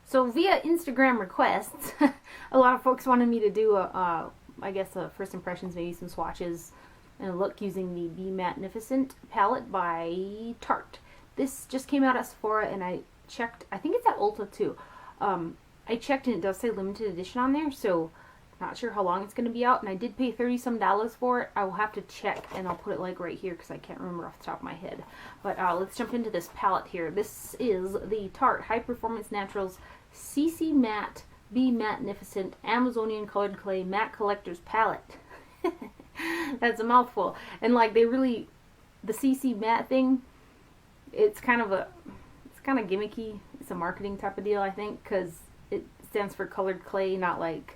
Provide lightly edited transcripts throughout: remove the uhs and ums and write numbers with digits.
So via Instagram requests, a lot of folks wanted me to do I guess a first impressions, maybe some swatches and a look using the bareMinerals palette by Tarte. This just came out at Sephora, and I checked, I think it's at Ulta too. I checked and it does say limited edition on there, so not sure how long it's going to be out, and I did pay $30 some for it. I will have to check, and I'll put it like right here because I can't remember off the top of my head. But let's jump into this palette here. This is the Tarte High Performance Naturals CC Matte bareMinerals Amazonian Colored Clay Matte Collector's Palette. That's a mouthful. And like, they really, the CC matte thing, it's kind of gimmicky. It's a marketing type of deal, I think, because it stands for colored clay, not like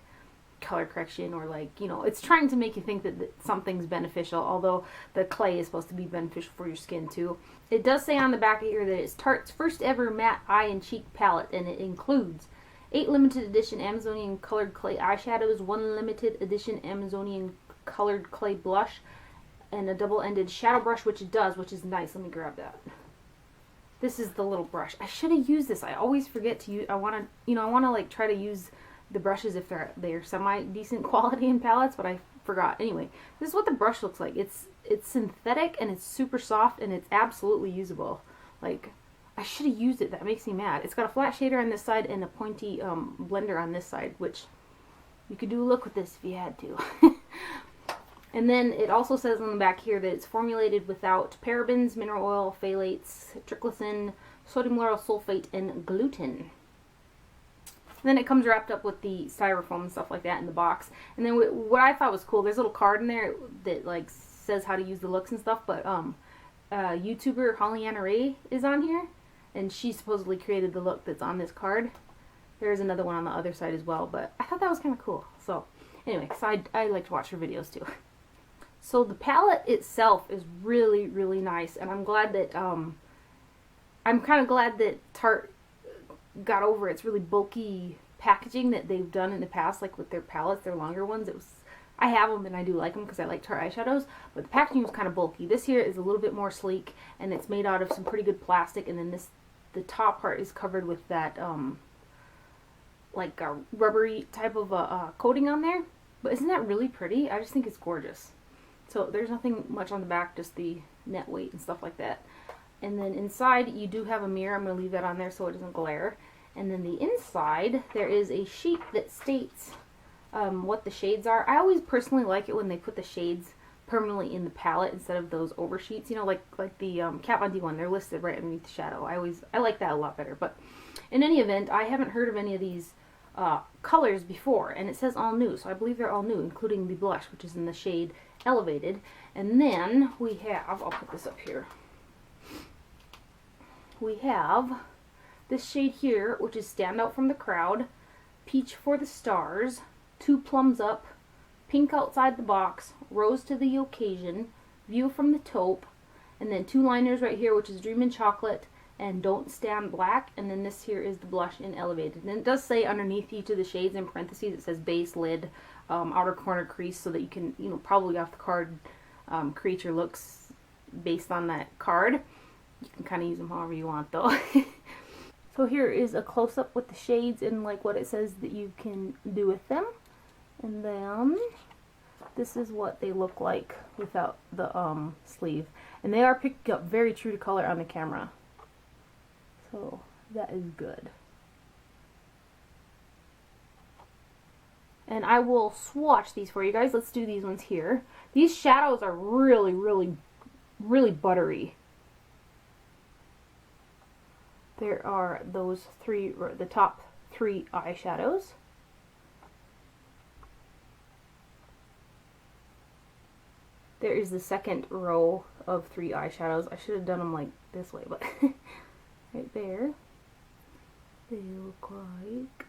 color correction, or like, you know, it's trying to make you think that something's beneficial, although the clay is supposed to be beneficial for your skin too. It does say on the back of here that it's Tarte's first ever matte eye and cheek palette, and it includes 8 limited edition Amazonian colored clay eyeshadows, 1 limited edition Amazonian colored clay blush, and a double-ended shadow brush, which it does, which is nice. Let me grab that. This is the little brush. I should have used this. I always forget to use. I want to like try to use the brushes if they're semi-decent quality in palettes, but I forgot. Anyway, this is what the brush looks like. It's synthetic, and it's super soft, and it's absolutely usable. Like, I should have used it. That makes me mad. It's got a flat shader on this side and a pointy blender on this side, which you could do a look with this if you had to. And then it also says on the back here that it's formulated without parabens, mineral oil, phthalates, triclosan, sodium lauryl sulfate, and gluten. And then it comes wrapped up with the styrofoam and stuff like that in the box. And then what I thought was cool, there's a little card in there that like says how to use the looks and stuff, but YouTuber Hollyanna Ray is on here, and she supposedly created the look that's on this card. There's another one on the other side as well, but I thought that was kind of cool. So anyway, so I like to watch her videos too. So the palette itself is really, really nice, and I'm glad that I'm kind of glad that Tarte got over its really bulky packaging that they've done in the past, like with their palettes, their longer ones. I have them and I do like them because I like Tarte eyeshadows, but the packaging was kind of bulky. This here is a little bit more sleek, and it's made out of some pretty good plastic, and then the top part is covered with that like a rubbery type of coating on there. But isn't that really pretty? I just think it's gorgeous. So there's nothing much on the back, just the net weight and stuff like that. And then inside you do have a mirror. I'm going to leave that on there so it doesn't glare. And then the inside, there is a sheet that states what the shades are. I always personally like it when they put the shades permanently in the palette instead of those oversheets. You know, like the Kat Von D one, they're listed right underneath the shadow. I like that a lot better. But in any event, I haven't heard of any of these colors before, and it says all new, so I believe they're all new, including the blush, which is in the shade Elevated. And then we have, I'll put this up here, we have this shade here, which is Stand Out from the Crowd, Peach for the Stars, Two Plums Up, Pink Outside the Box, Rose to the Occasion, View from the Taupe, and then 2 liners right here, which is Dreamin' Chocolate and Don't Stand Black, and then this here is the blush in Elevated. And it does say underneath each of the shades in parentheses, it says base, lid, outer corner, crease, so that you can, you know, probably off the card create your looks based on that card. You can kind of use them however you want though. So here is a close-up with the shades and like what it says that you can do with them. And then this is what they look like without the sleeve. And they are picking up very true to color on the camera. So that is good. And I will swatch these for you guys. Let's do these ones here. These shadows are really, really, really buttery. There are those three, the top 3 eyeshadows. There is the second row of 3 eyeshadows. I should have done them like this way, but right there. They look like...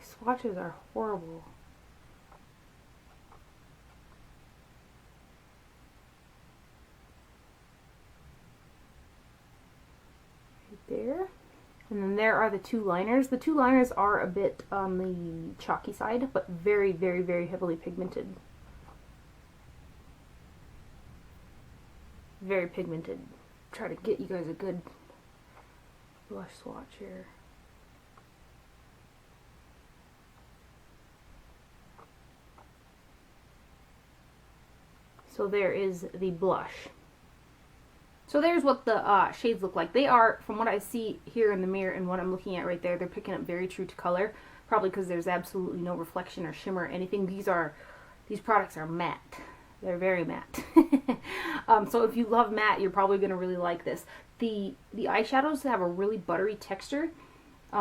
Swatches are horrible. Right there. And then there are the 2 liners. The 2 liners are a bit on the chalky side, but very, very, very heavily pigmented. Very pigmented. Try to get you guys a good blush swatch here. So there is the blush. So there's what the shades look like. They are, from what I see here in the mirror and what I'm looking at right there, they're picking up very true to color. Probably because there's absolutely no reflection or shimmer or anything. These products are matte. They're very matte. So if you love matte, you're probably going to really like this. The eyeshadows have a really buttery texture.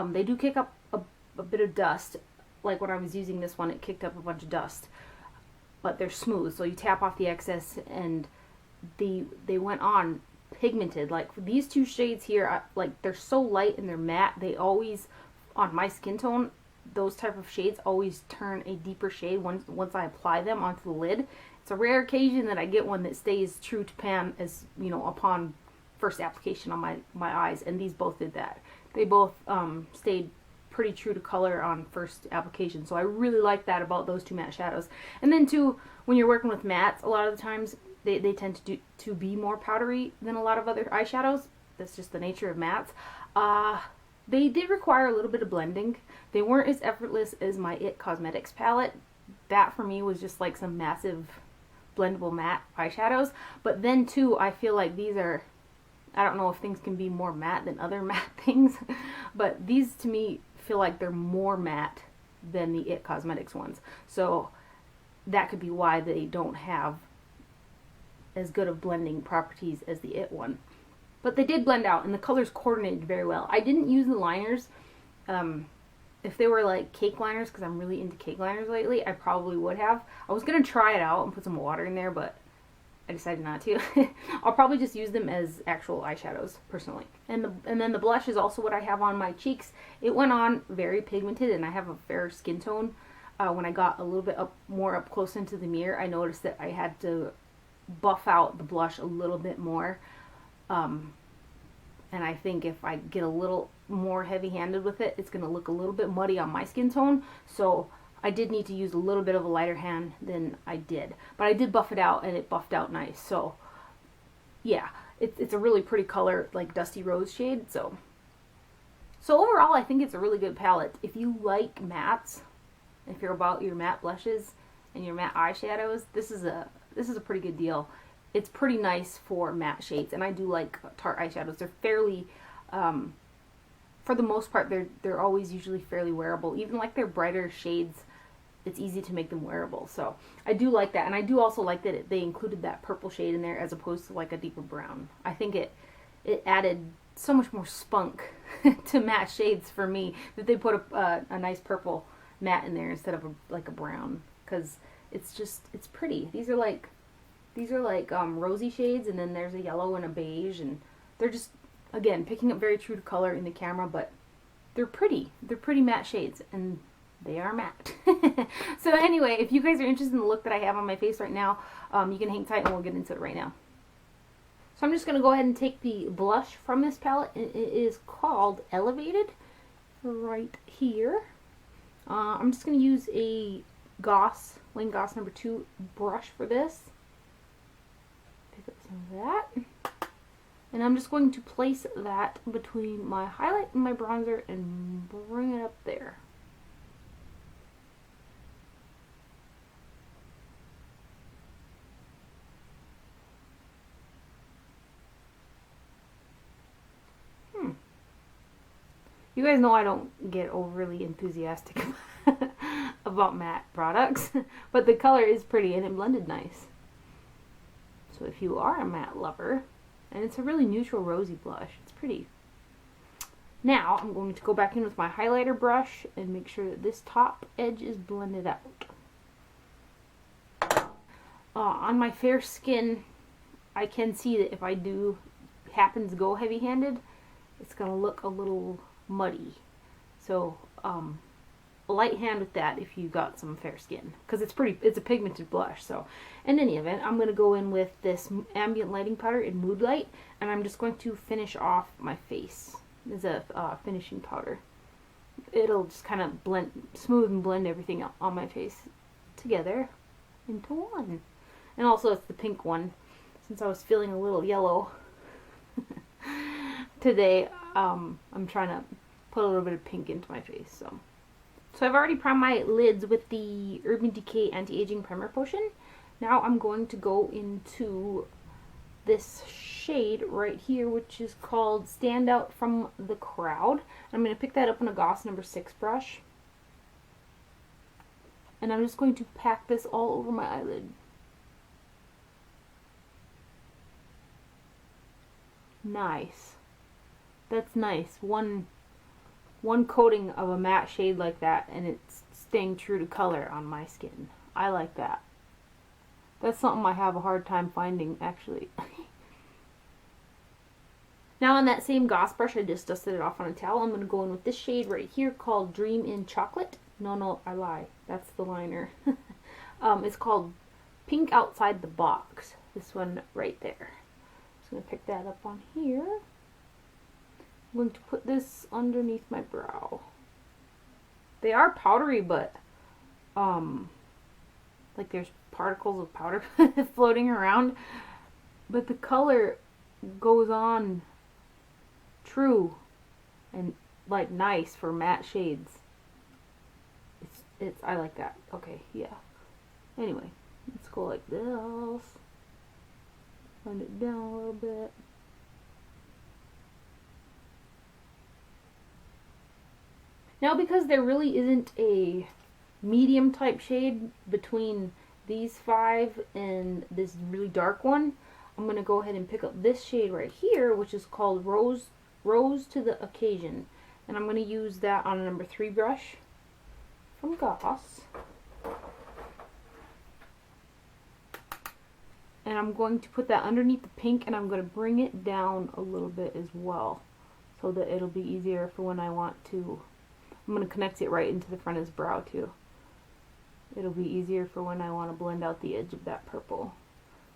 They do kick up a bit of dust. Like when I was using this one, it kicked up a bunch of dust. But they're smooth, so you tap off the excess, and they went on pigmented. Like these two shades here, like they're so light and they're matte. They always, on my skin tone, those type of shades always turn a deeper shade once I apply them onto the lid. It's a rare occasion that I get one that stays true to pan, as you know, upon first application on my eyes, and these both did that. They both stayed pretty true to color on first application, so I really like that about those two matte shadows. And then too, when you're working with mattes, a lot of the times they tend to be more powdery than a lot of other eyeshadows. That's just the nature of mattes. They did require a little bit of blending. They weren't as effortless as my IT Cosmetics palette. That for me was just like some massive blendable matte eyeshadows. But then too, I feel like these are, I don't know if things can be more matte than other matte things, but these to me feel like they're more matte than the IT Cosmetics ones. So that could be why they don't have as good of blending properties as the IT one. But they did blend out, and the colors coordinated very well. I didn't use the liners. If they were like cake liners, because I'm really into cake liners lately, I probably would have. I was going to try it out and put some water in there, but I decided not to. I'll probably just use them as actual eyeshadows, personally. And then the blush is also what I have on my cheeks. It went on very pigmented, and I have a fair skin tone. When I got a little bit more up close into the mirror, I noticed that I had to buff out the blush a little bit more. And I think if I get a little more heavy-handed with it, it's going to look a little bit muddy on my skin tone. So I did need to use a little bit of a lighter hand than I did. But I did buff it out, and it buffed out nice. So yeah, it's a really pretty color, like dusty rose shade. So overall, I think it's a really good palette. If you like mattes, if you're about your matte blushes and your matte eyeshadows, this is a pretty good deal. It's pretty nice for matte shades, and I do like Tarte eyeshadows. They're fairly, for the most part, they're always usually fairly wearable. Even like their brighter shades, it's easy to make them wearable. So I do like that, and I do also like that they included that purple shade in there as opposed to like a deeper brown. I think it added so much more spunk to matte shades for me that they put a nice purple matte in there instead of like a brown, because it's pretty. These are like rosy shades, and then there's a yellow and a beige, and they're just, again, picking up very true to color in the camera, but they're pretty. They're pretty matte shades, and they are matte. So anyway, if you guys are interested in the look that I have on my face right now, you can hang tight and we'll get into it right now. So I'm just going to go ahead and take the blush from this palette. It is called Elevated, right here. I'm just going to use a Wayne Goss number 2 brush for this. Pick up some of that. And I'm just going to place that between my highlight and my bronzer and bring it up there. You guys know I don't get overly enthusiastic about matte products, but the color is pretty and it blended nice. So if you are a matte lover, and it's a really neutral rosy blush, it's pretty. Now I'm going to go back in with my highlighter brush and make sure that this top edge is blended out. On my fair skin, I can see that if I do happen to go heavy-handed, it's going to look a little muddy. So a light hand with that if you got some fair skin, because it's a pigmented blush. So in any event, I'm going to go in with this Ambient lighting powder in Mood Light, and I'm just going to finish off my face. It's a finishing powder. It'll just kind of smooth and blend everything on my face together into one. And also it's the pink one, since I was feeling a little yellow today. I'm trying to put a little bit of pink into my face. So I've already primed my lids with the Urban Decay Anti-Aging Primer Potion. Now I'm going to go into this shade right here, which is called Stand Out from the Crowd. I'm going to pick that up on a Goss number 6 brush. And I'm just going to pack this all over my eyelid. Nice. That's nice. One coating of a matte shade like that, and it's staying true to color on my skin. I like that. That's something I have a hard time finding, actually. Now on that same Goss brush, I just dusted it off on a towel. I'm going to go in with this shade right here called Dream in Chocolate. No, I lie. That's the liner. It's called Pink Outside the Box. This one right there. Just going to pick that up on here. I'm going to put this underneath my brow. They are powdery, but like there's particles of powder floating around, but the color goes on true and like nice for matte shades. I like that. Okay, yeah. Anyway, let's go like this. Blend it down a little bit. Now, because there really isn't a medium type shade between these 5 and this really dark one, I'm going to go ahead and pick up this shade right here, which is called Rose to the Occasion. And I'm going to use that on a number 3 brush from Goss. And I'm going to put that underneath the pink, and I'm going to bring it down a little bit as well, so that it'll be easier for when I want to. I'm going to connect it right into the front of his brow too. It'll be easier for when I want to blend out the edge of that purple,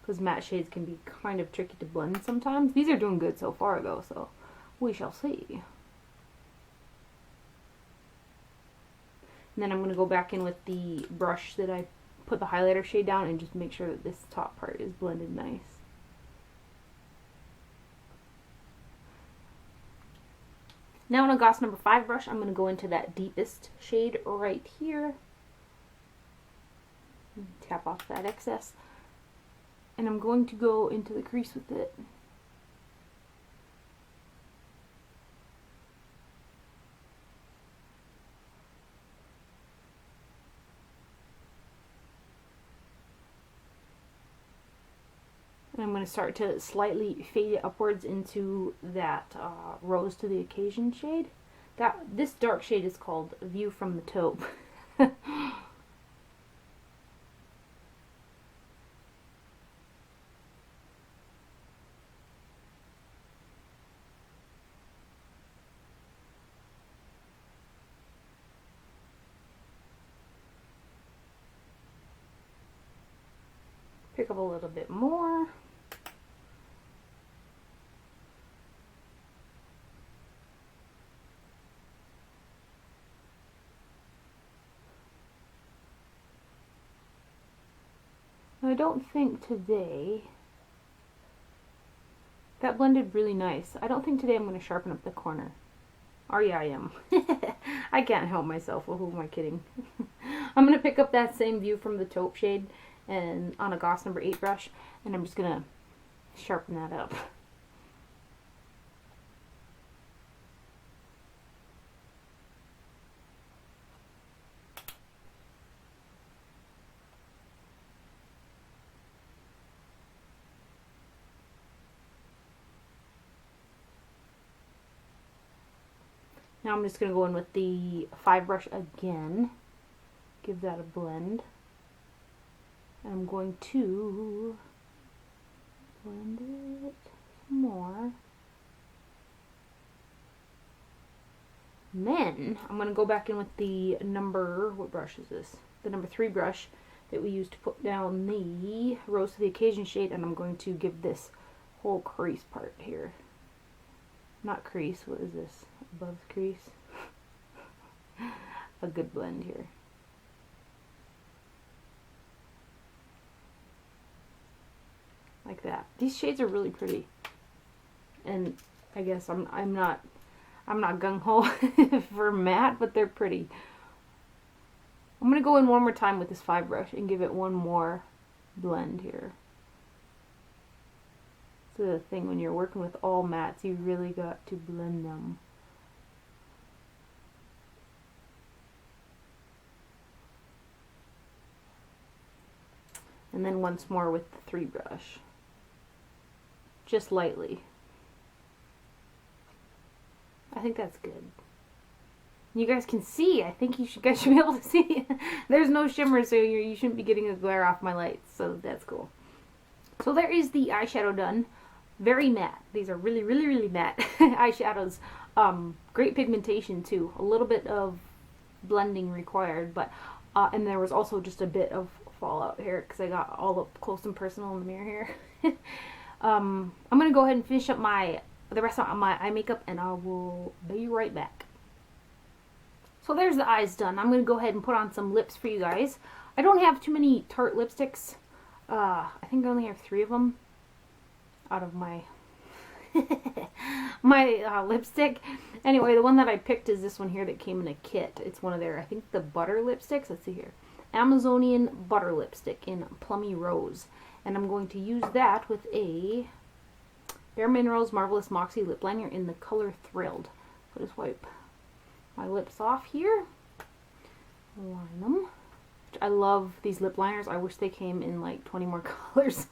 because matte shades can be kind of tricky to blend sometimes. These are doing good so far though, so we shall see. And then I'm going to go back in with the brush that I put the highlighter shade down and just make sure that this top part is blended nice. Now on a Goss number 5 brush, I'm going to go into that deepest shade right here. Tap off that excess. And I'm going to go into the crease with it. And I'm going to start to slightly fade it upwards into that Rose to the Occasion shade. This dark shade is called View from the Taupe. Pick up a little bit more. I don't think today, that blended really nice. I don't think today I'm going to sharpen up the corner. Or yeah, I am. I can't help myself. Well, who am I kidding? I'm going to pick up that same View from the Taupe shade and on a Goss number 8 brush, and I'm just going to sharpen that up. Now I'm just going to go in with the 5 brush again, give that a blend. And I'm going to blend it some more. And then I'm going to go back in with the what brush is this? The number 3 brush that we used to put down the Rose to the Occasion shade, and I'm going to give this whole crease part here. Not crease, what is this? Above the crease. A good blend here. Like that. These shades are really pretty. And I guess I'm not I'm not gung-ho for matte, but they're pretty. I'm going to go in one more time with this 5 brush and give it one more blend here. So the thing, when you're working with all mattes, you really got to blend them. And then once more with the 3 brush. Just lightly. I think that's good. You guys can see. I think you guys should be able to see. There's no shimmer, so you shouldn't be getting the glare off my lights. So that's cool. So there is the eyeshadow done. Very matte. These are really, really, really matte eyeshadows. Great pigmentation too. A little bit of blending required, but and there was also just a bit of fallout here because I got all up close and personal in the mirror here. I'm gonna go ahead and finish up the rest of my eye makeup, and I will be right back. So there's the eyes done. I'm gonna go ahead and put on some lips for you guys. I don't have too many Tarte lipsticks. I think I only have 3 of them out of my lipstick. Anyway, the one that I picked is this one here that came in a kit. It's one of their, I think, the butter lipsticks. Let's see here. Amazonian butter lipstick in Plummy Rose. And I'm going to use that with a bareMinerals Marvelous Moxie lip liner in the color Thrilled. So just wipe my lips off here. Line them. I love these lip liners. I wish they came in like 20 more colors.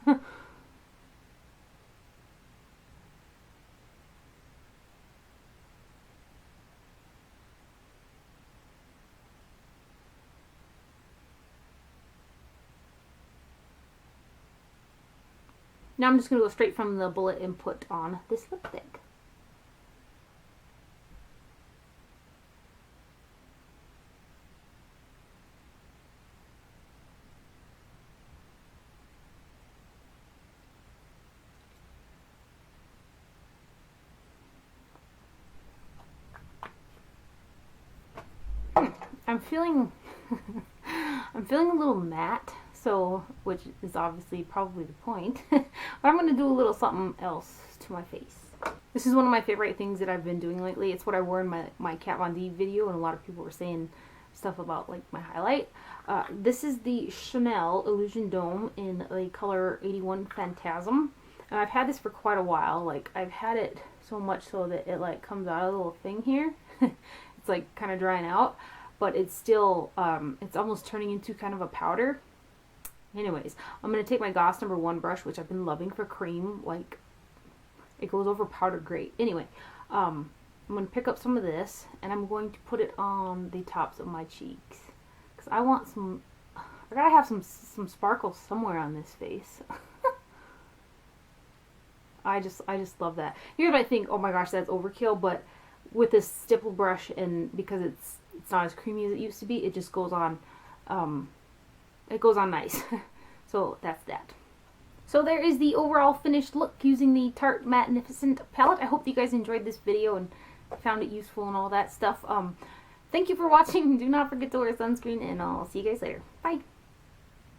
Now I'm just going to go straight from the bullet and put on this lipstick. I'm feeling a little matte. So, which is obviously probably the point. But I'm going to do a little something else to my face. This is one of my favorite things that I've been doing lately. It's what I wore in my Kat Von D video, and a lot of people were saying stuff about like my highlight. This is the Chanel Illusion Dome in the color 81 Fantasme. And I've had this for quite a while. Like, I've had it so much so that it like comes out of the little thing here. It's like kind of drying out. But it's still, it's almost turning into kind of a powder. Anyways, I'm going to take my Goss number 1 brush, which I've been loving for cream. Like, it goes over powder great. Anyway, I'm going to pick up some of this, and I'm going to put it on the tops of my cheeks. Because I want some, I gotta have some sparkle somewhere on this face. I just love that. Here's what I think, oh my gosh, that's overkill, but with this stipple brush, and because it's not as creamy as it used to be, it just goes on, it goes on nice. So that's that. So there is the overall finished look using the Tarte MATTEnificent palette. I hope you guys enjoyed this video and found it useful and all that stuff. Thank you for watching. Do not forget to wear sunscreen, and I'll see you guys later. Bye.